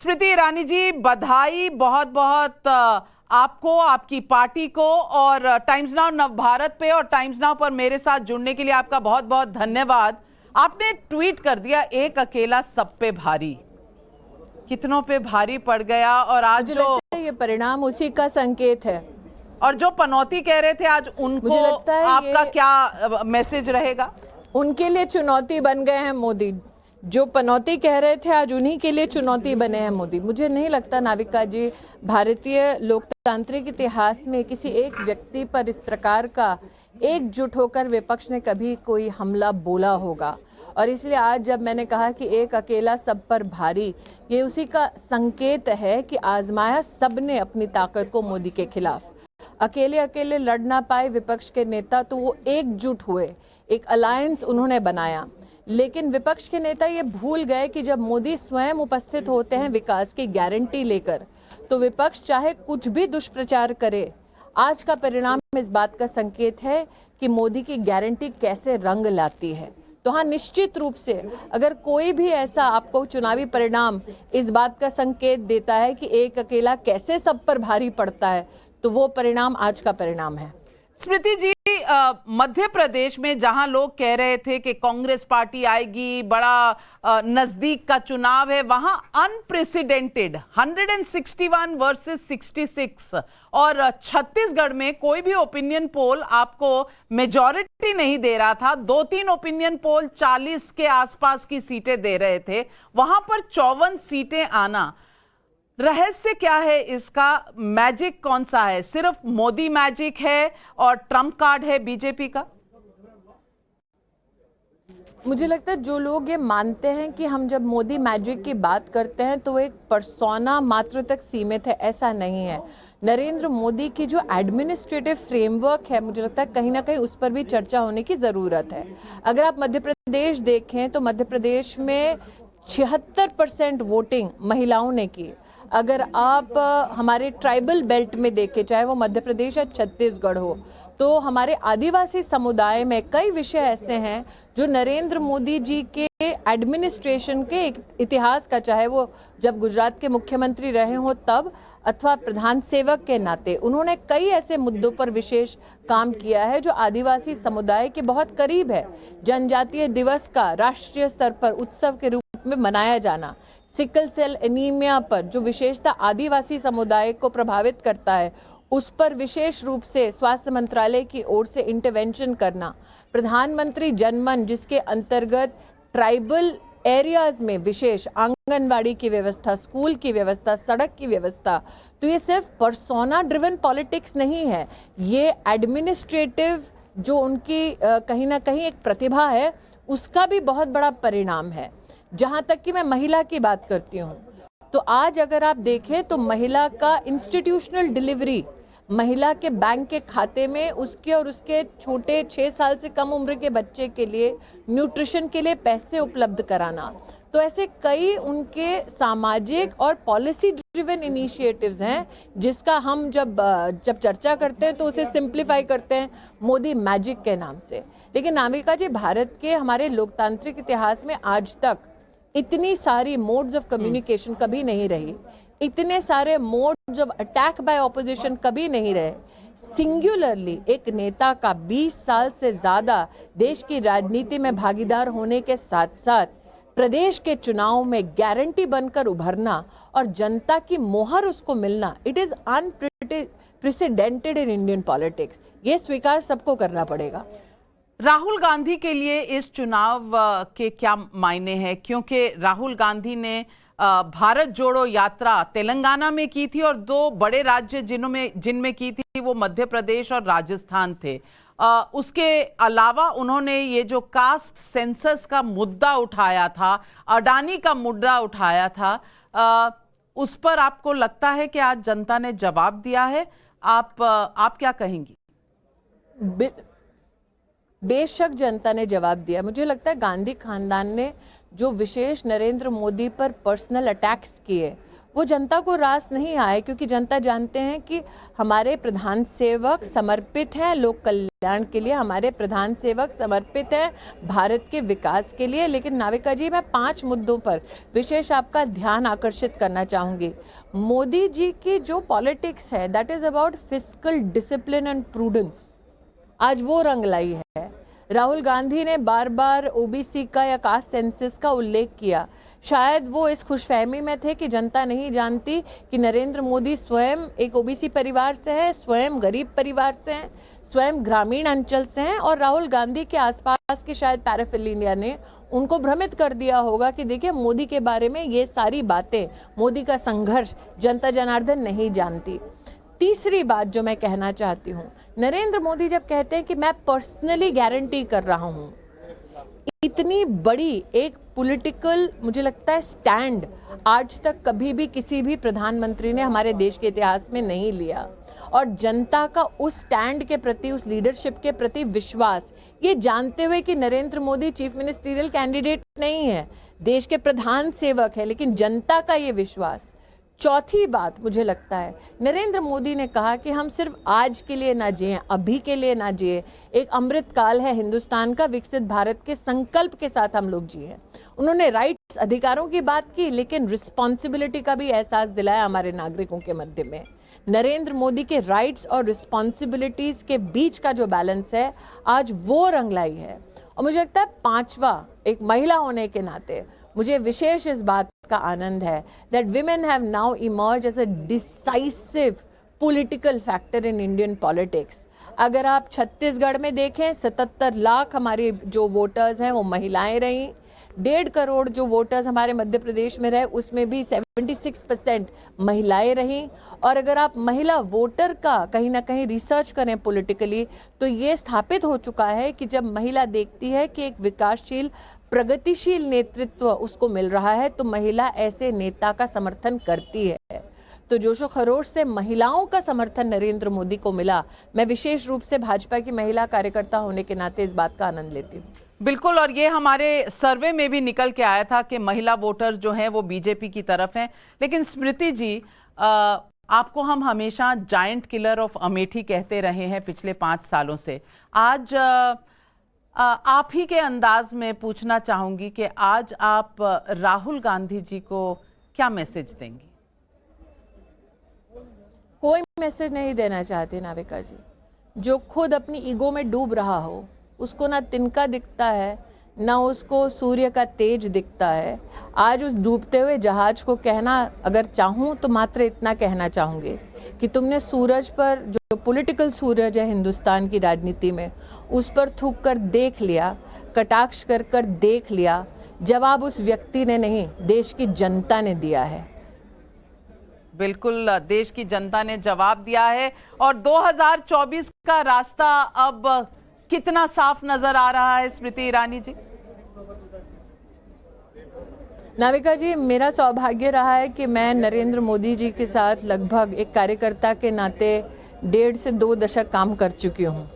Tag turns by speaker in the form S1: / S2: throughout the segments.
S1: स्मृति ईरानी जी, बधाई बहुत बहुत आपको, आपकी पार्टी को, और टाइम्स नाउ नवभारत पे और टाइम्स नाउ पर मेरे साथ जुड़ने के लिए आपका बहुत बहुत धन्यवाद। आपने ट्वीट कर दिया, एक अकेला सब पे भारी, कितनों पे भारी पड़ गया। और आज
S2: मुझे लगता है ये परिणाम उसी का संकेत है।
S1: और जो पनौती कह रहे थे आज, उनको
S2: मुझे लगता है
S1: आपका क्या मैसेज रहेगा?
S2: उनके लिए चुनौती बन गए हैं मोदी। जो पनौती कह रहे थे आज उन्हीं के लिए चुनौती बने हैं मोदी। मुझे नहीं लगता नाविका जी, भारतीय लोकतांत्रिक इतिहास में किसी एक व्यक्ति पर इस प्रकार का एकजुट होकर विपक्ष ने कभी कोई हमला बोला होगा। और इसलिए आज जब मैंने कहा कि एक अकेला सब पर भारी, ये उसी का संकेत है कि आजमाया सबने अपनी ताकत को मोदी के खिलाफ। अकेले अकेले लड़ ना पाए विपक्ष के नेता, तो वो एकजुट हुए, एक अलायंस उन्होंने बनाया। लेकिन विपक्ष के नेता ये भूल गए कि जब मोदी स्वयं उपस्थित होते हैं विकास की गारंटी लेकर, तो विपक्ष चाहे कुछ भी दुष्प्रचार करे। आज का परिणाम इस बात का संकेत है कि मोदी की गारंटी कैसे रंग लाती है। तो हाँ, निश्चित रूप से अगर कोई भी ऐसा आपको चुनावी परिणाम इस बात का संकेत देता है कि एक अकेला कैसे सब पर भारी पड़ता है, तो वो परिणाम आज का परिणाम है।
S1: स्मृति जी, मध्य प्रदेश में जहां लोग कह रहे थे कि कांग्रेस पार्टी आएगी, बड़ा नजदीक का चुनाव है, वहां अनप्रेसिडेंटेड 161 वर्सेस 66, और छत्तीसगढ़ में कोई भी ओपिनियन पोल आपको मेजॉरिटी नहीं दे रहा था। 2-3 ओपिनियन पोल 40 के आसपास की सीटें दे रहे थे, वहां पर 54 सीटें आना, रहस्य क्या है इसका? मैजिक कौन सा है? सिर्फ मोदी मैजिक है और ट्रम्प कार्ड है बीजेपी का?
S2: मुझे लगता है जो लोग ये मानते हैं कि हम जब मोदी मैजिक की बात करते हैं तो वो एक पर्सोना मात्र तक सीमित है, ऐसा नहीं है। नरेंद्र मोदी की जो एडमिनिस्ट्रेटिव फ्रेमवर्क है, मुझे लगता है कहीं ना कहीं उस पर भी चर्चा होने की ज़रूरत है। अगर आप मध्य प्रदेश देखें तो मध्य प्रदेश में 76% वोटिंग महिलाओं ने की। अगर आप हमारे ट्राइबल बेल्ट में देखें, चाहे वो मध्य प्रदेश या छत्तीसगढ़ हो, तो हमारे आदिवासी समुदाय में कई विषय ऐसे हैं जो नरेंद्र मोदी जी के एडमिनिस्ट्रेशन के इतिहास का, चाहे वो जब गुजरात के मुख्यमंत्री रहे हो तब, अथवा प्रधान सेवक के नाते, उन्होंने कई ऐसे मुद्दों पर विशेष काम किया है जो आदिवासी समुदाय के बहुत करीब है। जनजातीय दिवस का राष्ट्रीय स्तर पर उत्सव के रूप में मनाया जाना, सिकल सेल एनीमिया पर जो विशेषता आदिवासी समुदाय को प्रभावित करता है, उस पर विशेष रूप से स्वास्थ्य मंत्रालय की ओर से इंटरवेंशन करना, प्रधानमंत्री जनमन जिसके अंतर्गत ट्राइबल एरियाज में विशेष आंगनवाड़ी की व्यवस्था, स्कूल की व्यवस्था, सड़क की व्यवस्था। तो ये सिर्फ पर्सोना ड्रिवन पॉलिटिक्स नहीं है, ये एडमिनिस्ट्रेटिव जो उनकी कहीं ना कहीं एक प्रतिभा है, उसका भी बहुत बड़ा परिणाम है। जहां तक कि मैं महिला की बात करती हूँ, तो आज अगर आप देखें तो महिला का इंस्टीट्यूशनल डिलीवरी, महिला के बैंक के खाते में उसके और उसके छोटे 6 साल से कम उम्र के बच्चे के लिए न्यूट्रिशन के लिए पैसे उपलब्ध कराना, तो ऐसे कई उनके सामाजिक और पॉलिसी ड्रिवन इनिशिएटिव्स हैं जिसका हम जब चर्चा करते हैं तो उसे सिंप्लीफाई करते हैं मोदी मैजिक के नाम से। लेकिन नाविका जी, भारत के हमारे लोकतांत्रिक इतिहास में आज तक इतनी सारी मोड्स ऑफ कम्युनिकेशन कभी नहीं रही, इतने सारे modes of attack by opposition कभी नहीं रहे। सिंगुलरली एक नेता का 20 साल से ज्यादा देश की राजनीति में भागीदार होने के साथ साथ प्रदेश के चुनाव में गारंटी बनकर उभरना और जनता की मोहर उसको मिलना, it is unprecedented in Indian politics. ये स्वीकार सबको करना पड़ेगा।
S1: राहुल गांधी के लिए इस चुनाव के क्या मायने हैं? क्योंकि राहुल गांधी ने भारत जोड़ो यात्रा तेलंगाना में की थी, और 2 बड़े राज्य जिनमें की थी वो मध्य प्रदेश और राजस्थान थे। उसके अलावा उन्होंने ये जो कास्ट सेंसस का मुद्दा उठाया था, अडानी का मुद्दा उठाया था, उस पर आपको लगता है कि आज जनता ने जवाब दिया है? आप क्या कहेंगी?
S2: बेशक जनता ने जवाब दिया। मुझे लगता है गांधी खानदान ने जो विशेष नरेंद्र मोदी पर पर्सनल अटैक्स किए, वो जनता को रास नहीं आए, क्योंकि जनता जानते हैं कि हमारे प्रधान सेवक समर्पित हैं लोक कल्याण के लिए, हमारे प्रधान सेवक समर्पित हैं भारत के विकास के लिए। लेकिन नाविका जी, मैं 5 मुद्दों पर विशेष आपका ध्यान आकर्षित करना चाहूँगी। मोदी जी की जो पॉलिटिक्स है, that is about fiscal discipline and prudence, आज वो रंग लाई है। राहुल गांधी ने बार बार ओबीसी का या कास्ट सेंसस का उल्लेख किया। शायद वो इस खुशफहमी में थे कि जनता नहीं जानती कि नरेंद्र मोदी स्वयं एक ओबीसी परिवार से है, स्वयं गरीब परिवार से हैं, स्वयं ग्रामीण अंचल से हैं, और राहुल गांधी के आसपास के शायद पैराफिलिया ने उनको भ्रमित कर दिया होगा कि देखिए मोदी के बारे में ये सारी बातें, मोदी का संघर्ष जनता जनार्दन नहीं जानती। तीसरी बात जो मैं कहना चाहती हूँ, नरेंद्र मोदी जब कहते हैं कि मैं पर्सनली गारंटी कर रहा हूँ, इतनी बड़ी एक पॉलिटिकल, मुझे लगता है, स्टैंड आज तक कभी भी किसी भी प्रधानमंत्री ने हमारे देश के इतिहास में नहीं लिया। और जनता का उस स्टैंड के प्रति, उस लीडरशिप के प्रति विश्वास, ये जानते हुए कि Narendra Modi chief ministerial candidate नहीं है, देश के प्रधान सेवक है, लेकिन जनता का ये विश्वास। चौथी बात मुझे लगता है, नरेंद्र मोदी ने कहा कि हम सिर्फ आज के लिए ना जिए, अभी के लिए ना जिए, एक अमृत काल है हिंदुस्तान का, विकसित भारत के संकल्प के साथ हम लोग जिए। उन्होंने राइट्स, अधिकारों की बात की, लेकिन रिस्पॉन्सिबिलिटी का भी एहसास दिलाया हमारे नागरिकों के मध्य में। नरेंद्र मोदी के राइट्स और रिस्पॉन्सिबिलिटीज के बीच का जो बैलेंस है, आज वो रंग लाई है। और मुझे लगता है पांचवा, एक महिला होने के नाते मुझे विशेष इस बात का आनंद है that women have now emerged as a decisive political factor in Indian politics। अगर आप छत्तीसगढ़ में देखें, 77 लाख हमारे जो वोटर्स हैं वो महिलाएं रहीं। 1.5 करोड़ जो वोटर्स हमारे मध्य प्रदेश में रहे, उसमें भी 76% महिलाएं रहीं। और अगर आप महिला वोटर का कहीं ना कहीं रिसर्च करें पॉलिटिकली, तो ये स्थापित हो चुका है कि जब महिला देखती है कि एक विकासशील, प्रगतिशील नेतृत्व उसको मिल रहा है, तो महिला ऐसे नेता का समर्थन करती है। तो जोशो खरोश से महिलाओं का समर्थन नरेंद्र मोदी को मिला। मैं विशेष रूप से भाजपा की महिला कार्यकर्ता होने के नाते इस बात का आनंद लेती हूँ।
S1: बिल्कुल, और ये हमारे सर्वे में भी निकल के आया था कि महिला वोटर्स जो हैं वो बीजेपी की तरफ हैं। लेकिन स्मृति जी, आपको हम हमेशा जायंट किलर ऑफ अमेठी कहते रहे हैं पिछले 5 सालों से। आज आप ही के अंदाज में पूछना चाहूंगी कि आज आप राहुल गांधी जी को क्या मैसेज देंगी?
S2: कोई मैसेज नहीं देना चाहती नाविका जी। जो खुद अपनी ईगो में डूब रहा हो, उसको ना तिनका दिखता है, ना उसको सूर्य का तेज दिखता है। आज उस डूबते हुए जहाज को कहना, अगर चाहूँ तो मात्र इतना कहना चाहूँगी कि तुमने सूरज पर, जो पॉलिटिकल सूरज है हिंदुस्तान की राजनीति में, उस पर थूक कर देख लिया, कटाक्ष कर कर देख लिया। जवाब उस व्यक्ति ने नहीं, देश की जनता ने दिया है।
S1: बिल्कुल, देश की जनता ने जवाब दिया है। और 2024 का रास्ता अब कितना साफ नजर आ रहा है स्मृति ईरानी जी?
S2: नाविका जी, मेरा सौभाग्य रहा है कि मैं नरेंद्र मोदी जी के साथ लगभग एक कार्यकर्ता के नाते 1.5 से 2 दशक काम कर चुकी हूँ।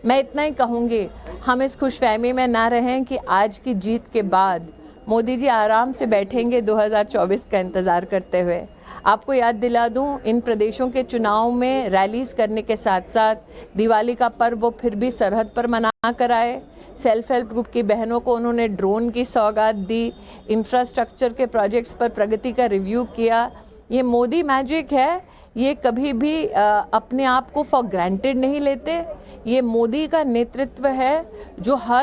S2: मैं इतना ही कहूँगी, हम इस खुशफहमी में ना रहें कि आज की जीत के बाद मोदी जी आराम से बैठेंगे 2024 का इंतज़ार करते हुए। आपको याद दिला दूं, इन प्रदेशों के चुनाव में रैलीज करने के साथ साथ दिवाली का पर्व वो फिर भी सरहद पर मना कर आए। सेल्फ हेल्प ग्रुप की बहनों को उन्होंने ड्रोन की सौगात दी, इंफ्रास्ट्रक्चर के प्रोजेक्ट्स पर प्रगति का रिव्यू किया। ये मोदी मैजिक है, ये कभी भी अपने आप को फॉर ग्रांटेड नहीं लेते। ये मोदी का नेतृत्व है जो हर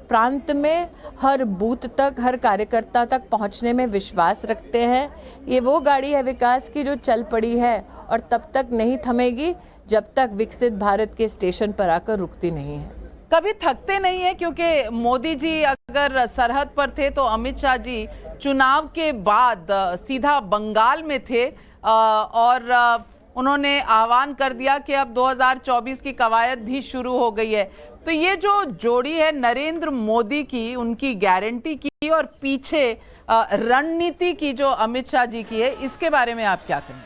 S2: प्रांत में, हर बूथ तक, हर कार्यकर्ता तक पहुंचने में विश्वास रखते हैं। ये वो गाड़ी है विकास की जो चल पड़ी है और तब तक नहीं थमेगी जब तक विकसित भारत के स्टेशन पर आकर रुकती नहीं है।
S1: कभी थकते नहीं है, क्योंकि मोदी जी अगर सरहद पर थे तो अमित शाह जी चुनाव के बाद सीधा बंगाल में थे और उन्होंने आह्वान कर दिया कि अब 2024 की कवायद भी शुरू हो गई है। तो ये जो जोड़ी है नरेंद्र मोदी की, उनकी गारंटी की, और पीछे रणनीति की जो अमित शाह जी की है, इसके बारे में आप क्या कहेंगे?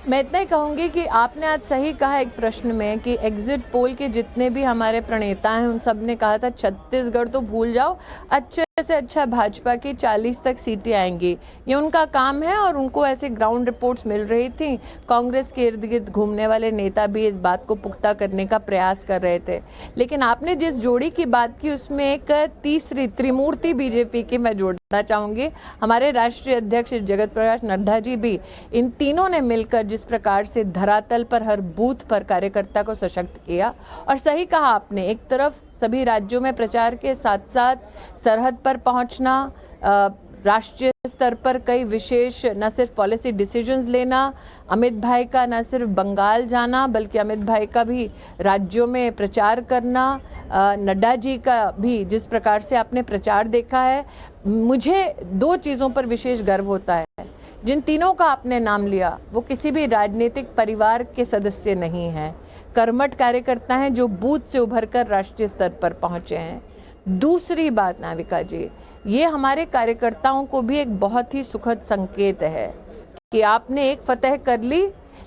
S2: मैं इतना ही कहूंगी कि आपने आज सही कहा एक प्रश्न में कि एग्जिट पोल के जितने भी हमारे प्रणेता हैं उन सब ने कहा था छत्तीसगढ़ तो भूल जाओ, अच्छे से अच्छा भाजपा की 40 तक सीटें आएंगी, ये उनका काम है। और उनको ऐसे ग्राउंड रिपोर्ट्स मिल रही थी। कांग्रेस के इर्द गिर्द घूमने वाले नेता भी इस बात को पुख्ता करने का प्रयास कर रहे थे। लेकिन आपने जिस जोड़ी की बात की उसमें एक तीसरी त्रिमूर्ति बीजेपी की मैं जोड़ना चाहूंगी। हमारे राष्ट्रीय अध्यक्ष जगत प्रकाश नड्डा जी भी, इन तीनों ने मिलकर जिस प्रकार से धरातल पर हर बूथ पर कार्यकर्ता को सशक्त किया। और सही कहा आपने, एक तरफ सभी राज्यों में प्रचार के साथ साथ सरहद पर पहुंचना, राष्ट्रीय स्तर पर कई विशेष न सिर्फ पॉलिसी डिसीजंस लेना, अमित भाई का न सिर्फ बंगाल जाना बल्कि अमित भाई का भी राज्यों में प्रचार करना, नड्डा जी का भी जिस प्रकार से आपने प्रचार देखा है, मुझे दो चीज़ों पर विशेष गर्व होता है। जिन तीनों का आपने नाम लिया वो किसी भी राजनीतिक परिवार के सदस्य नहीं हैं, कर्मठ कार्यकर्ता हैं जो बूथ से उभरकर राष्ट्रीय स्तर पर पहुंचे हैं। दूसरी बात नाविका जी, ये हमारे कार्यकर्ताओं को भी एक बहुत ही सुखद संकेत है कि आपने एक फतह कर ली,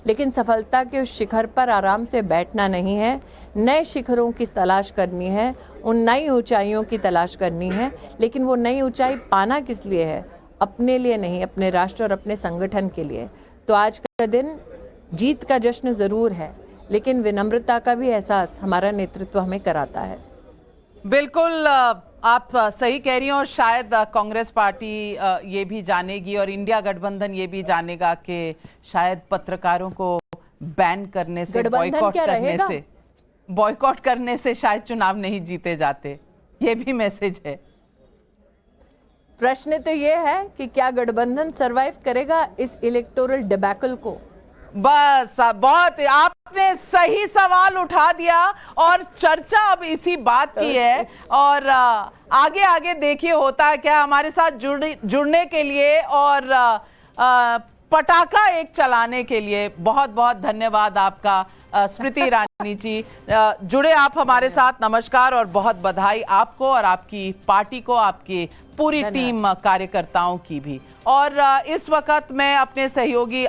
S2: लेकिन सफलता के उस शिखर पर आराम से बैठना नहीं है, नए शिखरों की तलाश करनी है, उन नई ऊंचाइयों की तलाश करनी है। लेकिन वो नई ऊंचाई पाना किस लिए है? अपने लिए नहीं, अपने राष्ट्र और अपने संगठन के लिए। तो आज का दिन जीत का जश्न ज़रूर है, लेकिन विनम्रता का भी एहसास हमारा नेतृत्व हमें कराता है।
S1: बिल्कुल, आप सही कह रही हैं। और शायद कांग्रेस पार्टी ये भी जानेगी और इंडिया गठबंधन ये भी जानेगा कि शायद पत्रकारों को बैन करने से, बॉयकॉट करने से शायद चुनाव नहीं जीते जाते। ये भी मैसेज है।
S2: प्रश्न तो ये है कि क्या गठबंधन सरवाइव करेगा इस इलेक्टोरल डिबैकल को?
S1: बस, बहुत आपने सही सवाल उठा दिया और चर्चा अब इसी बात की है। और आगे आगे देखिए होता है क्या। हमारे साथ जुड़ने के लिए और पटाखा एक चलाने के लिए बहुत बहुत धन्यवाद आपका, स्मृति ईरानी जी। जुड़े आप हमारे साथ, नमस्कार और बहुत बधाई आपको और आपकी पार्टी को, आपकी पूरी टीम कार्यकर्ताओं की भी। और इस वक्त मैं अपने सहयोगी